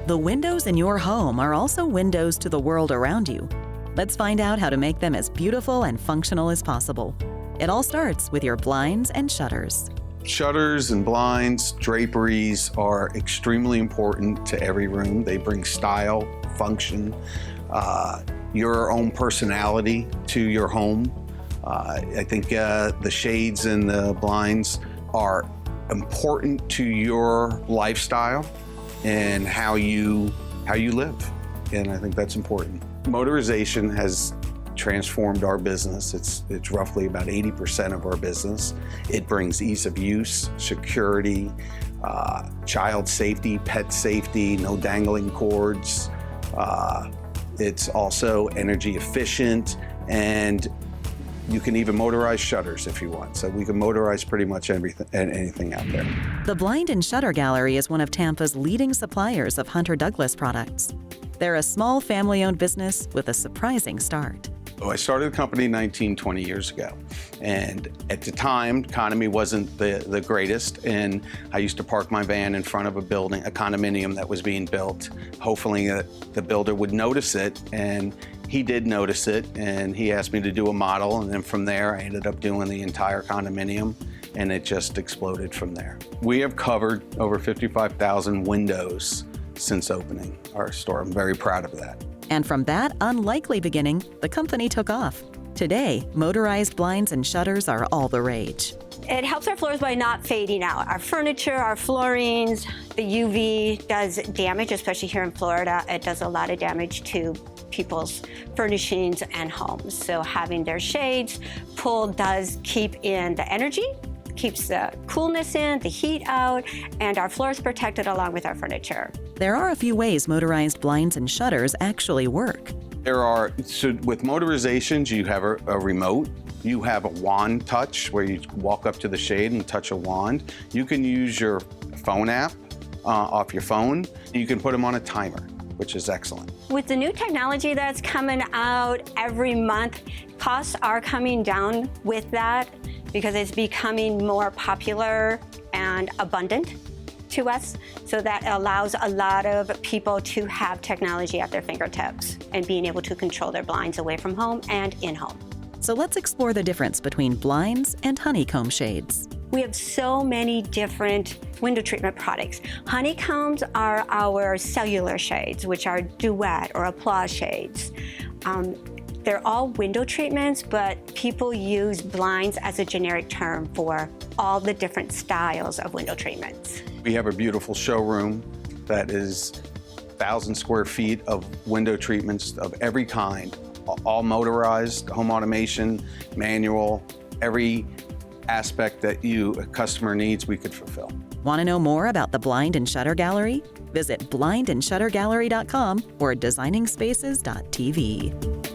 The windows in your home are also windows to the world around you. Let's find out how to make them as beautiful and functional as possible. It all starts with your blinds and shutters. Shutters and blinds, draperies are extremely important to every room. They bring style, function, your own personality to your home. I think the shades and the blinds are important to your lifestyle and how you live, and I think that's important. Motorization has transformed our business. It's roughly about 80% of our business. It brings ease of use, security, child safety, pet safety, no dangling cords. It's also energy efficient, and you can even motorize shutters if you want. So we can motorize pretty much everything and anything out there. The Blind and Shutter Gallery is one of Tampa's leading suppliers of Hunter Douglas products. They're a small family-owned business with a surprising start. I started the company 20 years ago, and at the time, economy wasn't the greatest, and I used to park my van in front of a building, a condominium that was being built, hopefully the builder would notice it, and he did notice it, and he asked me to do a model, and then from there, I ended up doing the entire condominium, and it just exploded from there. We have covered over 55,000 windows since opening our store. I'm very proud of that. And from that unlikely beginning, the company took off. Today, motorized blinds and shutters are all the rage. It helps our floors by not fading out. Our furniture, our floorings, the UV does damage, especially here in Florida. It does a lot of damage to people's furnishings and homes. So having their shades pulled does keep in the energy, keeps the coolness in, the heat out, and our floors protected along with our furniture. There are a few ways motorized blinds and shutters actually work. So with motorizations, you have a remote. You have a wand touch where you walk up to the shade and touch a wand. You can use your phone app off your phone. You can put them on a timer, which is excellent. With the new technology that's coming out every month, costs are coming down with that because it's becoming more popular and abundant to us. So that allows a lot of people to have technology at their fingertips and being able to control their blinds away from home and in home. So let's explore the difference between blinds and honeycomb shades. We have so many different window treatment products. Honeycombs are our cellular shades, which are duet or applause shades. They're all window treatments, but people use blinds as a generic term for all the different styles of window treatments. We have a beautiful showroom that is 1,000 square feet of window treatments of every kind, all motorized, home automation, manual, every aspect that a customer needs, we could fulfill. Want to know more about the Blind and Shutter Gallery? Visit blindandshuttergallery.com or designingspaces.tv.